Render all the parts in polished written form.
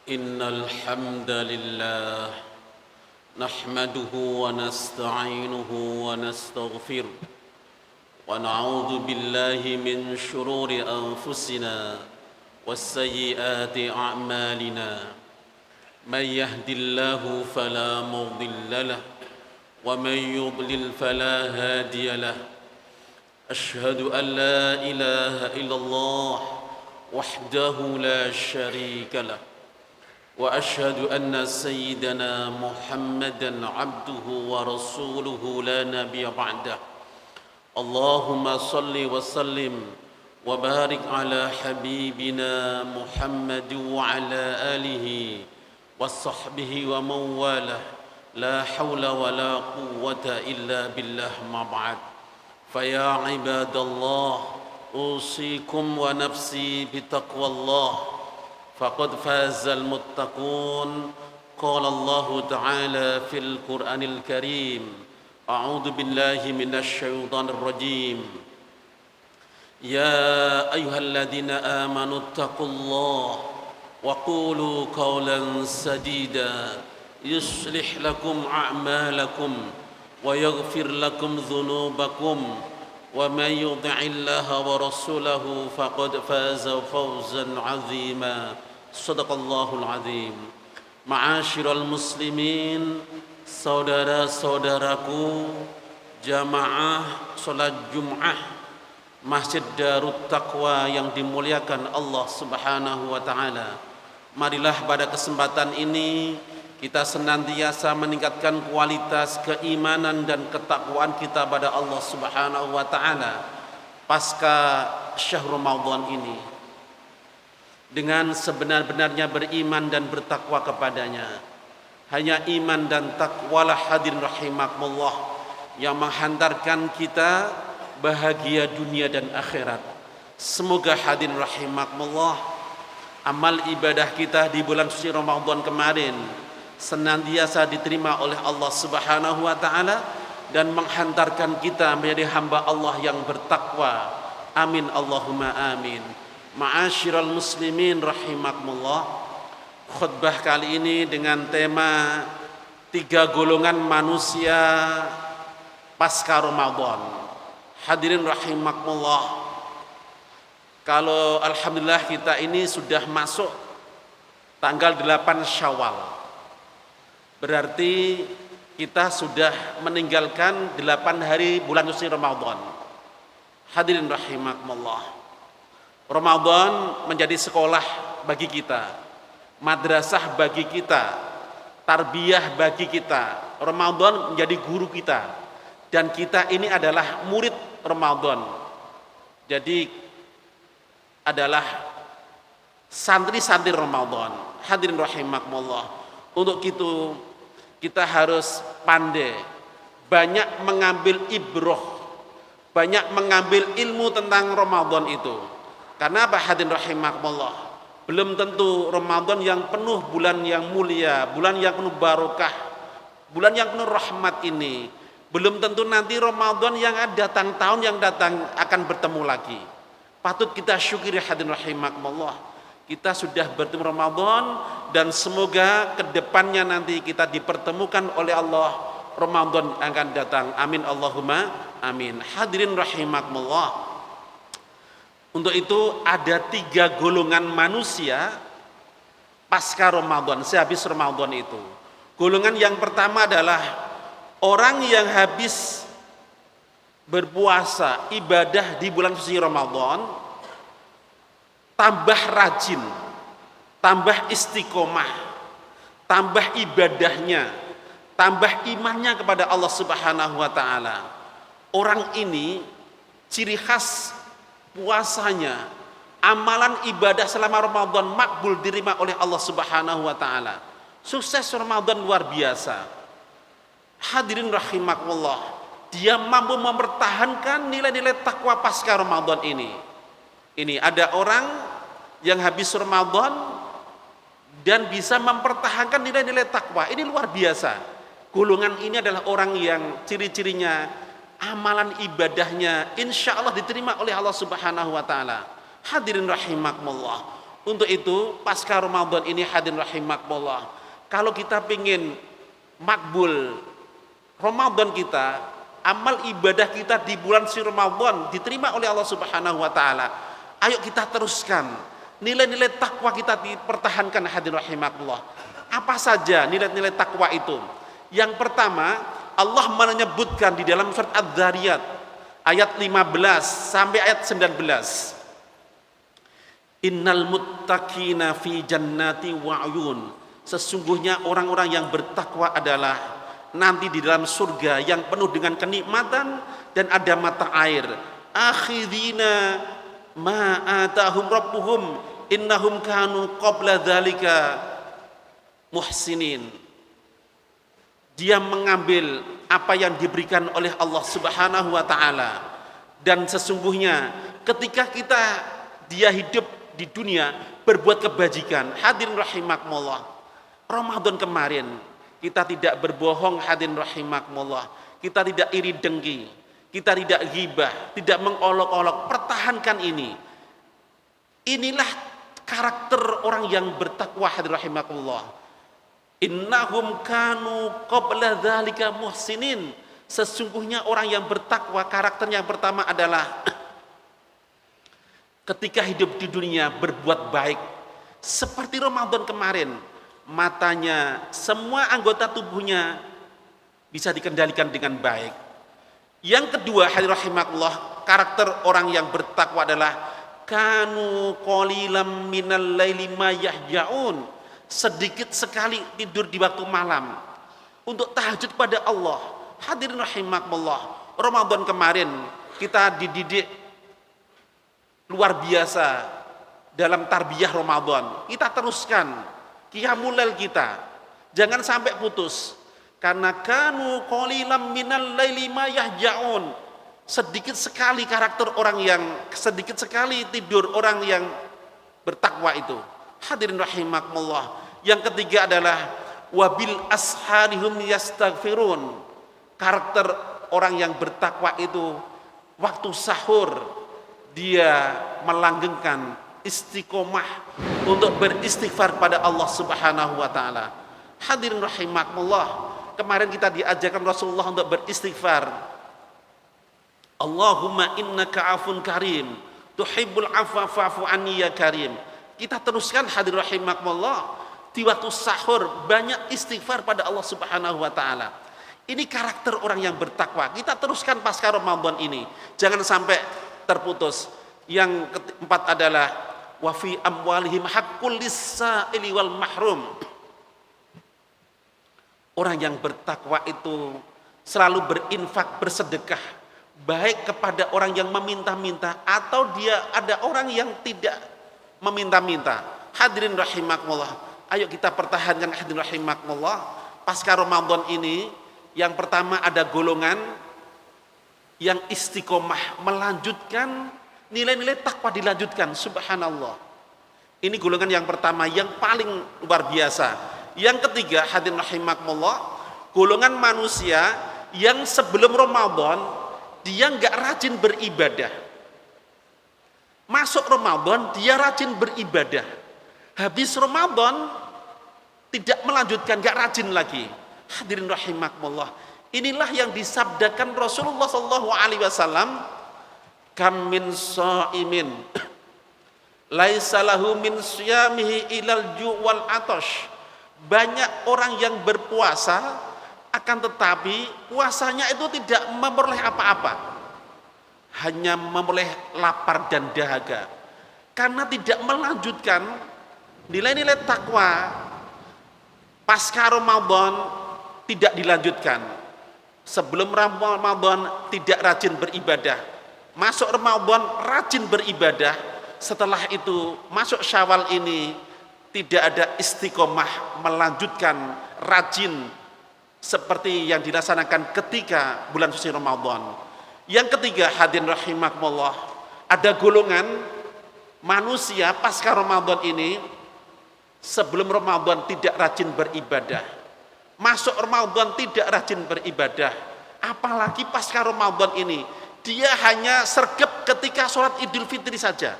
إن الحمد لله نحمده ونستعينه ونستغفره ونعوذ بالله من شرور أنفسنا والسيئات أعمالنا من يهد الله فلا مضل له ومن يضلل فلا هادي له أشهد أن لا إله إلا الله وحده لا شريك له وأشهد أن سيدنا محمدًا عبده ورسوله لا نبي بعده اللهم صل وسلم وبارك على حبيبنا محمد وعلى آله وصحبه ومن والاه لا حول ولا قوة إلا بالله ما بعد فيا عباد الله أوصيكم ونفسي بتقوى الله فقد فاز المتقون قال الله تعالى في القرآن الكريم أعوذ بالله من الشيطان الرجيم يا أيها الذين آمنوا اتقوا الله وقولوا قولا سديدا يصلح لكم أعمالكم ويغفر لكم ذنوبكم ومن يطع الله ورسوله فقد فاز فوزا عظيما صدق الله العظيم Ma'asyiral muslimin, saudara-saudaraku, jamaah salat Jumat Masjid Darut Taqwa yang dimuliakan Allah Subhanahu wa taala. Marilah pada kesempatan ini kita senantiasa meningkatkan kualitas keimanan dan ketakwaan kita pada Allah Subhanahu wa taala pasca syahrul Ramadan ini, dengan sebenar-benarnya beriman dan bertakwa kepadanya. Hanya iman dan takwalah hadirin rahimakumullah yang menghantarkan kita bahagia dunia dan akhirat. Semoga hadirin rahimakumullah amal ibadah kita di bulan suci Ramadan kemarin senantiasa diterima oleh Allah Subhanahu wa taala dan menghantarkan kita menjadi hamba Allah yang bertakwa. Amin Allahumma amin. Ma'asyiral muslimin rahimakumullah, khutbah kali ini dengan tema 3 golongan manusia pasca Ramadan. Hadirin rahimakumullah, kalau alhamdulillah kita ini sudah masuk tanggal 8 Syawal, berarti kita sudah meninggalkan 8 hari bulan suci Ramadan. Hadirin rahimakumullah, Ramadan menjadi sekolah bagi kita, madrasah bagi kita, tarbiyah bagi kita. Ramadan menjadi guru kita, dan kita ini adalah murid Ramadan. Jadi adalah santri-santri Ramadan. Hadirin rahimakumullah, untuk itu kita harus pandai, banyak mengambil ibrah, banyak mengambil ilmu tentang Ramadan itu. Karena apa hadirin rahimakumullah? Belum tentu Ramadan yang penuh bulan yang mulia, bulan yang penuh barokah, bulan yang penuh rahmat ini, belum tentu nanti Ramadan yang datang, tahun yang datang akan bertemu lagi. Patut kita syukuri hadirin rahimakumullah, kita sudah bertemu Ramadan, dan semoga kedepannya nanti kita dipertemukan oleh Allah Ramadan akan datang. Amin Allahumma amin. Hadirin rahimakumullah, untuk itu ada 3 golongan manusia pasca Ramadan, sehabis Ramadan itu. Golongan yang pertama adalah orang yang habis berpuasa, ibadah di bulan suci Ramadan, tambah rajin, tambah istiqomah, tambah ibadahnya, tambah imannya kepada Allah Subhanahu wa taala. Orang ini ciri khas puasanya, amalan ibadah selama Ramadan makbul diterima oleh Allah Subhanahu wa taala. Sukses Ramadan luar biasa. Hadirin rahimakumullah, dia mampu mempertahankan nilai-nilai takwa pasca Ramadan ini. Ini ada orang yang habis Ramadan dan bisa mempertahankan nilai-nilai takwa. Ini luar biasa. Golongan ini adalah orang yang ciri-cirinya amalan ibadahnya insya Allah diterima oleh Allah Subhanahu wa taala. Hadirin rahimakumullah, Untuk itu pasca Ramadan ini hadirin rahimakumullah, kalau kita ingin makbul Ramadan kita, amal ibadah kita di bulan suci Ramadan diterima oleh Allah Subhanahu wa taala, ayo kita teruskan. Nilai-nilai takwa kita dipertahankan hadirin rahimakumullah. Apa saja nilai-nilai takwa itu? Yang pertama, Allah menyebutkan di dalam surat Adz-Dzariyat ayat 15 sampai ayat 19. Innal muttaqina fi jannati wa uyun. Sesungguhnya orang-orang yang bertakwa adalah nanti di dalam surga yang penuh dengan kenikmatan dan ada mata air. Akhidina ma atahum rabbuhum innahum kanu qabla dzalika muhsinin. Dia mengambil apa yang diberikan oleh Allah Subhanahu wa taala, dan sesungguhnya ketika dia hidup di dunia berbuat kebajikan. Hadirin rahimakumullah, Ramadan kemarin kita tidak berbohong hadirin rahimakumullah, kita tidak iri dengki, kita tidak ghibah, tidak mengolok-olok. Pertahankan ini. Inilah karakter orang yang bertakwa hadirin rahimakumullah. Innahum kanu qabla dzalika muhsinin. Sesungguhnya orang yang bertakwa karakternya yang pertama adalah ketika hidup di dunia berbuat baik. Seperti Ramadan kemarin, matanya, semua anggota tubuhnya bisa dikendalikan dengan baik. Yang kedua hadirin rahimakumullah, karakter orang yang bertakwa adalah kanu qalilam minal laili ma yahjaun. Sedikit sekali tidur di waktu malam untuk tahajud pada Allah. Hadirin rahimakumullah, Ramadan kemarin kita dididik luar biasa dalam tarbiyah Ramadan. Kita teruskan qiyamul lail kita, jangan sampai putus. Karena kanu qalilam minal laili ma yahjaun. Sedikit sekali karakter orang yang sedikit sekali tidur orang yang bertakwa itu. Hadirin rahimakumullah. Yang ketiga adalah wabil asharihum yastaghfirun. Karakter orang yang bertakwa itu waktu sahur dia melanggengkan istiqomah untuk beristighfar pada Allah Subhanahu wa taala. Hadirin rahimakumullah, kemarin kita diajarkan Rasulullah untuk beristighfar. Allahumma innaka afun karim, tuhibbul afwa fa'fu anni ya karim. Kita teruskan hadirin rahimakumullah, di waktu sahur banyak istighfar pada Allah Subhanahu wa taala. Ini karakter orang yang bertakwa. Kita teruskan pasca Ramadan ini, jangan sampai terputus. Yang keempat adalah wa fi amwalihim haqqul lis-sa'ili wal mahrum. Orang yang bertakwa itu selalu berinfak, bersedekah, baik kepada orang yang meminta-minta atau dia ada orang yang tidak meminta-minta. Hadirin rahimakumullah, ayo kita pertahankan hadirin rahimakumullah. Pasca Ramadan ini, yang pertama ada golongan yang istiqomah melanjutkan nilai-nilai takwa, dilanjutkan. Subhanallah, ini golongan yang pertama yang paling luar biasa. Yang ketiga hadirin rahimakumullah, golongan manusia yang sebelum Ramadan dia nggak rajin beribadah, masuk Ramadan dia rajin beribadah, habis Ramadan tidak melanjutkan, nggak rajin lagi. Hadirin rahimakumullah, inilah yang disabdakan Rasulullah SAW, kam min shaimin laisa lahu min siyamihi ilal ju' wal atash. Banyak orang yang berpuasa akan tetapi puasanya itu tidak memperoleh apa-apa, hanya memperoleh lapar dan dahaga, karena tidak melanjutkan nilai-nilai takwa. Pasca Ramadan tidak dilanjutkan, sebelum Ramadan tidak rajin beribadah, masuk Ramadan rajin beribadah, setelah itu masuk Syawal ini tidak ada istiqomah melanjutkan rajin seperti yang dilaksanakan ketika bulan suci Ramadan. Yang ketiga hadirin rahimakumullah, ada golongan manusia pasca Ramadan ini sebelum Ramadan tidak rajin beribadah, masuk Ramadan tidak rajin beribadah, apalagi pasca Ramadan ini dia hanya sergap ketika sholat Idul Fitri saja.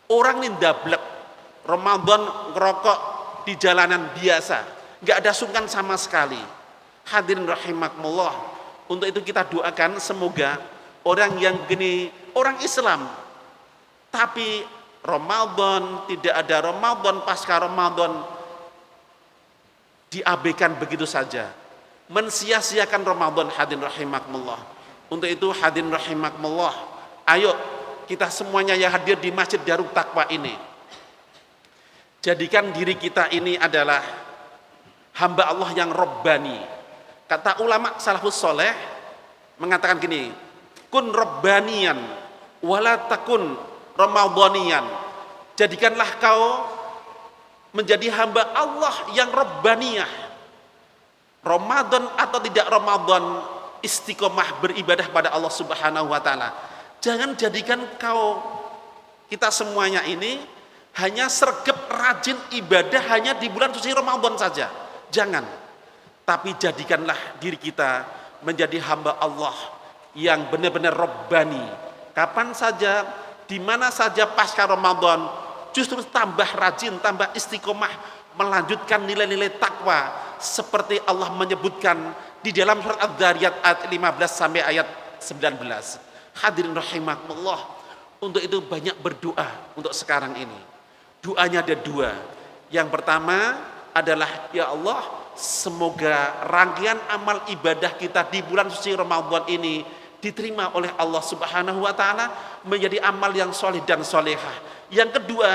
Orang ini ndablek, Ramadan ngerokok di jalanan biasa, nggak ada sungkan sama sekali. Hadirin rahimakumullah, untuk itu kita doakan semoga orang yang begini, orang Islam, tapi Ramadan, tidak ada Ramadan, pasca Ramadan, diabaikan begitu saja, mensia-siakan Ramadan. Hadirin rahimakumullah, untuk itu hadirin rahimakumullah, ayo kita semuanya yang hadir di Masjid Darut Taqwa ini, jadikan diri kita ini adalah hamba Allah yang Rabbani. Kata ulama salafus soleh mengatakan gini, kun Rabbanian wala takun Ramadhanian. Jadikanlah kau menjadi hamba Allah yang Rabbaniyah. Ramadan atau tidak Ramadan, istiqomah beribadah pada Allah Subhanahu wa taala. Jangan jadikan kita semuanya ini hanya sergap rajin ibadah hanya di bulan suci Ramadan saja. Jangan. Tapi jadikanlah diri kita menjadi hamba Allah yang benar-benar Rabbani. Kapan saja, di mana saja pasca Ramadan, justru tambah rajin, tambah istiqomah, melanjutkan nilai-nilai takwa seperti Allah menyebutkan di dalam surat Adz-Dzariyat ayat 15 sampai ayat 19. Hadirin rahimakumullah, untuk itu banyak berdoa untuk sekarang ini. Doanya ada dua. Yang pertama adalah, ya Allah, semoga rangkaian amal ibadah kita di bulan suci Ramadan ini diterima oleh Allah Subhanahu wa taala menjadi amal yang soleh dan solehah. Yang kedua,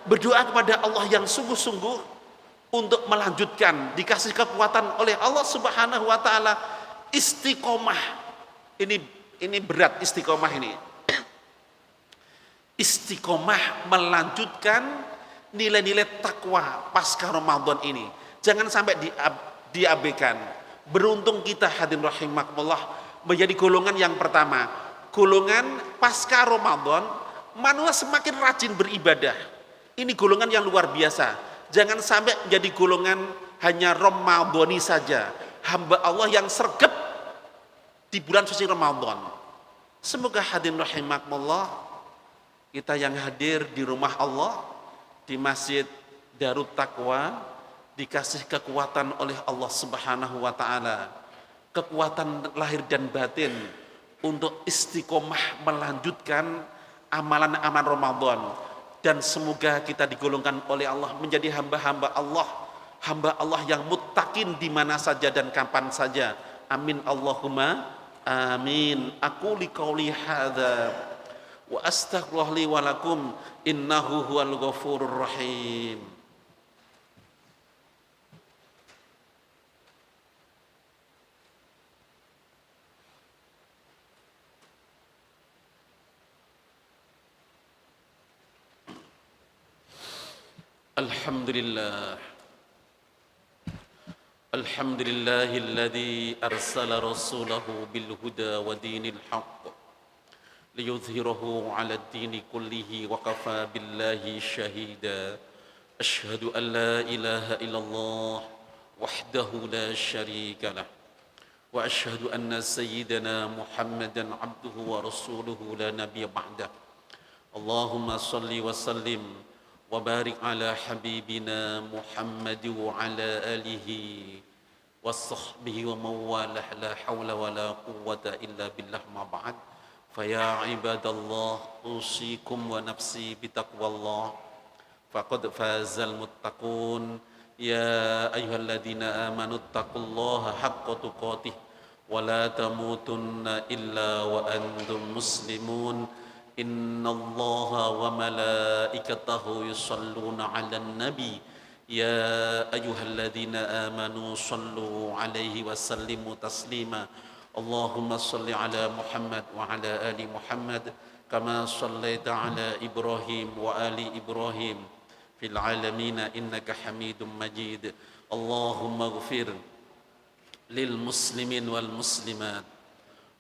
berdoa kepada Allah yang sungguh-sungguh untuk melanjutkan, dikasih kekuatan oleh Allah Subhanahu wa taala istiqomah. Ini berat istiqomah ini. Istiqomah melanjutkan nilai-nilai takwa pasca Ramadan ini. Jangan sampai diabaikan. Beruntung kita hadirin rahimakumullah menjadi golongan yang pertama, golongan pasca Ramadan, manusia semakin rajin beribadah. Ini golongan yang luar biasa. Jangan sampai menjadi golongan hanya Ramadhani saja, hamba Allah yang sergap di bulan suci Ramadan. Semoga hadirin rahimakumullah, kita yang hadir di rumah Allah, di Masjid Darut Taqwa, dikasih kekuatan oleh Allah Subhanahu wa taala, kekuatan lahir dan batin untuk istiqomah melanjutkan amalan-amalan Ramadan, dan semoga kita digolongkan oleh Allah menjadi hamba-hamba Allah yang muttaqin di mana saja dan kapan saja. Amin Allahumma amin. Aku liqauli hadza wa astaghfirullah li wa lakum innahu huwal ghafurur rahim. Alhamdulillahilladzi arsala rasulahu bil huda wa dinil haqq liyudhhirahu 'ala ad-dini kullihi wa kafa billahi shahida. Asyhadu an la ilaha illallah wahdahu la syarika lah wa asyhadu anna sayyidana Muhammadan 'abduhu wa rasuluhu la nabiyya ba'dah. Allahumma shalli wa sallim wa barik ala habibina Muhammad wa ala alihi wa sahbihi wa mawalah, la hawla wa la quwwata illa billah, ma ba'd. Fa ya ibadallah, usikum wa nafsi bitaqwallah, faqad fazal muttaqun. Ya ayyuhalladzina amanu taqullaha haqqa tuqatih wa la tamutunna illa wa antum muslimun. Innallaha wa malaikatahu yusalluna 'alan nabi ya ayyuhalladzina amanu sallu 'alaihi wa sallimu taslima. Allahumma salli 'ala Muhammad wa 'ala ali Muhammad kama sallaita 'ala Ibrahim wa ali Ibrahim fil 'alamin innaka Hamidum Majid. Allahumma ighfir lil muslimin wal muslimat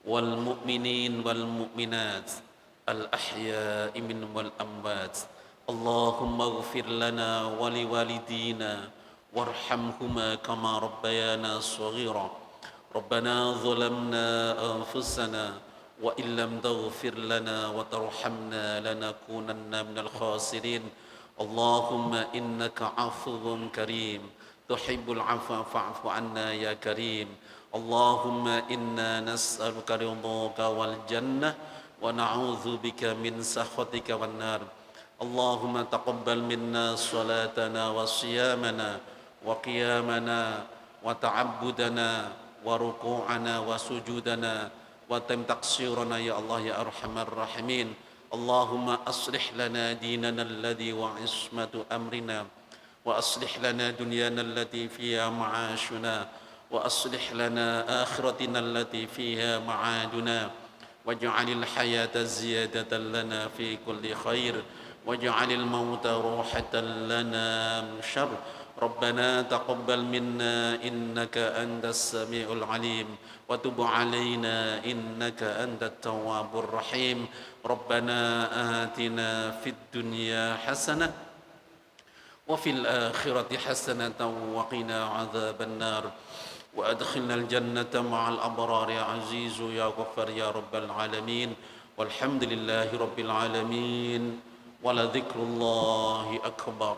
wal mu'minin wal mu'minat al-ahya'i minhum wal amwat. Allahumma ighfir lana wa liwalidina warhamhuma kama rabbayana shaghira. Rabbana zalamna anfusana wa illam taghfir lana wa tarhamna lanakunanna minal khasirin. اللهم إنك عفو كريم تحب العفو فاعف عنا يا كريم. اللهم إنا نسألك رضاك والجنة ونعوذ بك من سخطك والنار. اللهم تقبل منا صلاتنا وصيامنا وقيامنا وتعبدنا وركوعنا وسجودنا وتم تقصيرنا يا الله يا أرحم الراحمين. اللهم أصلح لنا ديننا الذي وعصمة أمرنا وأصلح لنا دنيانا التي فيها معاشنا وأصلح لنا آخرتنا التي فيها معادنا واجعل الحياة زيادة لنا في كل خير واجعل الموت روحة لنا من شر. ربنا تقبل منا إنك أنت السميع العليم وتب علينا إنك أنت التواب الرحيم. ربنا آتنا في الدنيا حسنة وفي الآخرة حسنة وقنا عذاب النار وأدخلنا الجنة مع الأبرار يا عزيز يا غفار يا رب العالمين. والحمد لله رب العالمين ولذكر الله أكبر.